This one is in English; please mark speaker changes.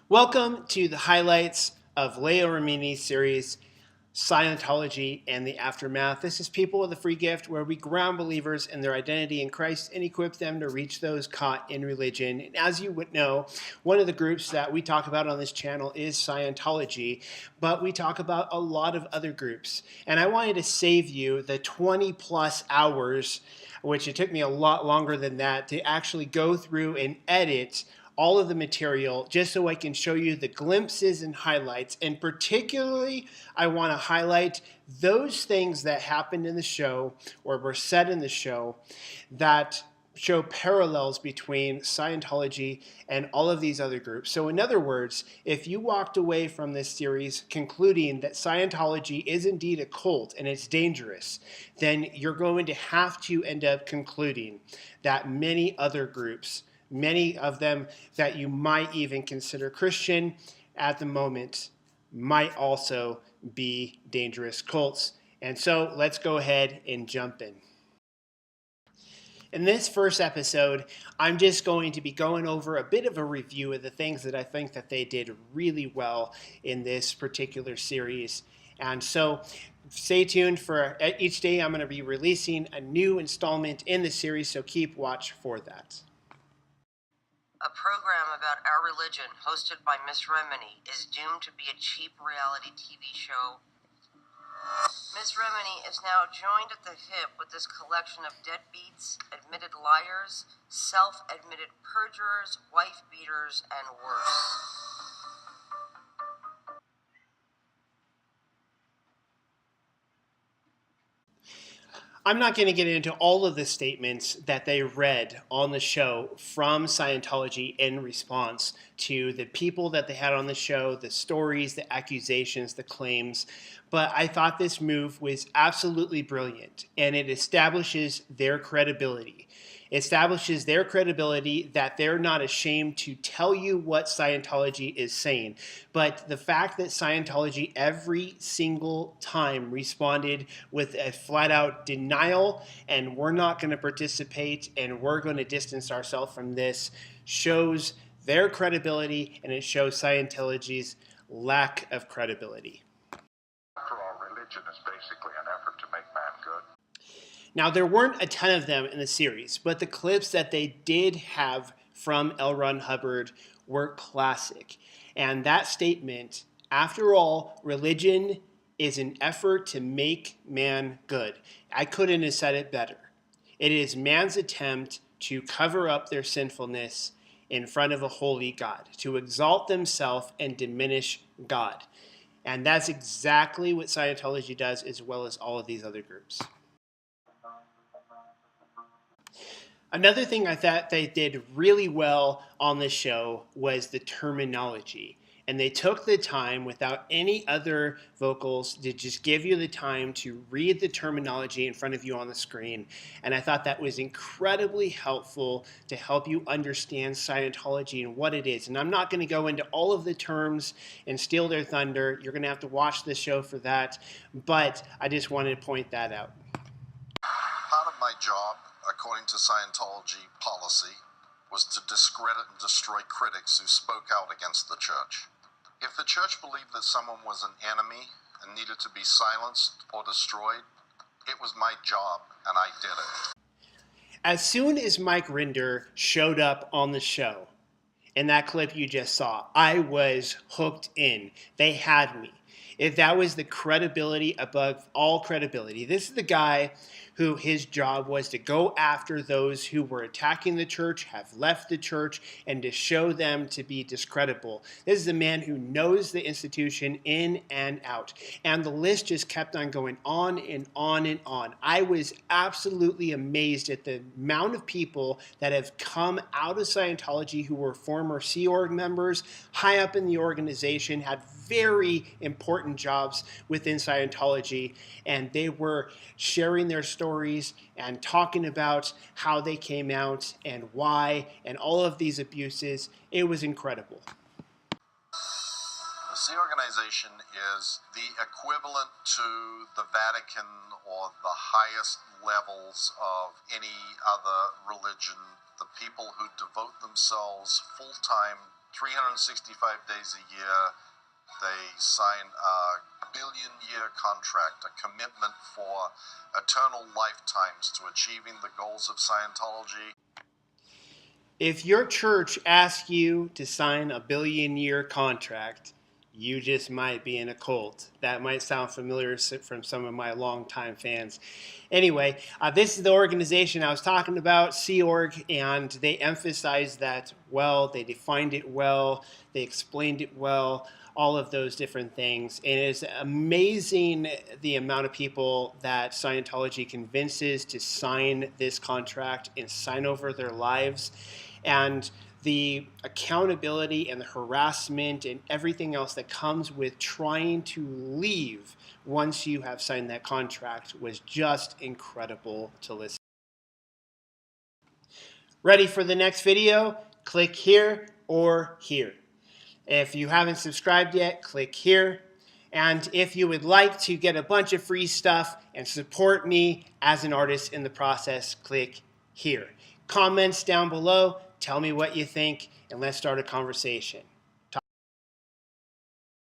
Speaker 1: Welcome to the highlights of Leah Remini's series, Scientology and the Aftermath. This is People with a Free Gift, where we ground believers in their identity in Christ and equip them to reach those caught in religion. And as you would know, one of the groups that we talk about on this channel is Scientology, but we talk about a lot of other groups. And I wanted to save you the 20 plus hours, which it took me a lot longer than that, to actually go through and edit all of the material just so I can show you the glimpses and highlights. And particularly, I want to highlight those things that happened in the show or were said in the show that show parallels between Scientology and all of these other groups. So in other words, if you walked away from this series concluding that Scientology is indeed a cult and it's dangerous, then you're going to have to end up concluding that many other groups, many of them that you might even consider Christian at the moment, might also be dangerous cults. And so let's go ahead and jump in. In this first episode, I'm just going to be going over a bit of a review of the things that I think that they did really well in this particular series. And so stay tuned for each day. I'm going to be releasing a new installment in the series, so keep watch for that.
Speaker 2: A program about our religion, hosted by Miss Remini, is doomed to be a cheap reality TV show. Miss Remini is now joined at the hip with this collection of deadbeats, admitted liars, self-admitted perjurers, wife beaters, and worse.
Speaker 1: I'm not going to get into all of the statements that they read on the show from Scientology in response to the people that they had on the show, the stories, the accusations, the claims. But I thought this move was absolutely brilliant, and it establishes their credibility. Establishes their credibility that they're not ashamed to tell you what Scientology is saying. But the fact that Scientology every single time responded with a flat out denial and we're not going to participate and we're going to distance ourselves from this shows their credibility, and it shows Scientology's lack of credibility.
Speaker 3: After all, religion is basically an effort to make man good.
Speaker 1: Now, there weren't a ton of them in the series, but the clips that they did have from L. Ron Hubbard were classic. And that statement, after all, religion is an effort to make man good. I couldn't have said it better. It is man's attempt to cover up their sinfulness in front of a holy God, to exalt themselves and diminish God. And that's exactly what Scientology does, as well as all of these other groups. Another thing I thought they did really well on the show was the terminology. And they took the time without any other vocals to just give you the time to read the terminology in front of you on the screen. And I thought that was incredibly helpful to help you understand Scientology and what it is. And I'm not going to go into all of the terms and steal their thunder. You're going to have to watch the show for that. But I just wanted to point that out.
Speaker 4: Part of my job, according to Scientology policy, was to discredit and destroy critics who spoke out against the church. If the church believed that someone was an enemy and needed to be silenced or destroyed, it was my job, and I did it.
Speaker 1: As soon as Mike Rinder showed up on the show, in that clip you just saw, I was hooked in. They had me. If that was the credibility above all credibility. This is the guy who his job was to go after those who were attacking the church, have left the church, and to show them to be discreditable. This is a man who knows the institution in and out. And the list just kept on going on and on and on. I was absolutely amazed at the amount of people that have come out of Scientology who were former Sea Org members, high up in the organization, had very important jobs within Scientology, and they were sharing their stories and talking about how they came out and why and all of these abuses. It was incredible.
Speaker 4: The Sea Organization is the equivalent to the Vatican or the highest levels of any other religion. The people who devote themselves full-time 365 days a year, they sign a billion-year contract, a commitment for eternal lifetimes to achieving the goals of Scientology.
Speaker 1: If your church asks you to sign a billion-year contract, you just might be in a cult. That might sound familiar from some of my longtime fans. Anyway, this is the organization I was talking about, Sea Org, and they emphasized that well, they defined it well, they explained it well, all of those different things. And it is amazing the amount of people that Scientology convinces to sign this contract and sign over their lives. And the accountability and the harassment and everything else that comes with trying to leave once you have signed that contract was just incredible to listen. Ready for the next video? Click here or here. If you haven't subscribed yet, click here. And if you would like to get a bunch of free stuff and support me as an artist in the process, click here. Comments down below, tell me what you think, and let's start a conversation.